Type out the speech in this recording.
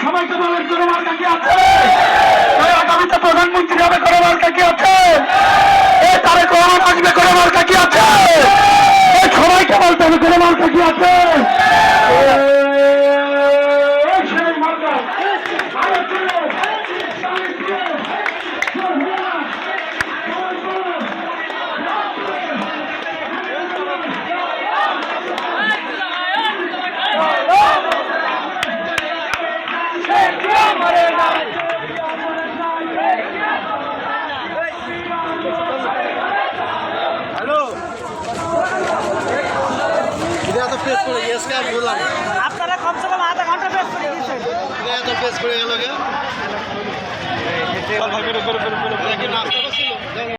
সবাইকে বলেন কোন মার্কা কি আছে? আগামীতে প্রধানমন্ত্রী হবে কোন মার্কা কি আছে? তারেক রহমান আসবে কোন মার্কা কি আছে? সবাইকে বলতে হবে কোন মার্কা কি আছে? আপনারা কমসে কম আধা ঘন্টা প্রেস করে দিয়েছেন। প্রেস করে গেল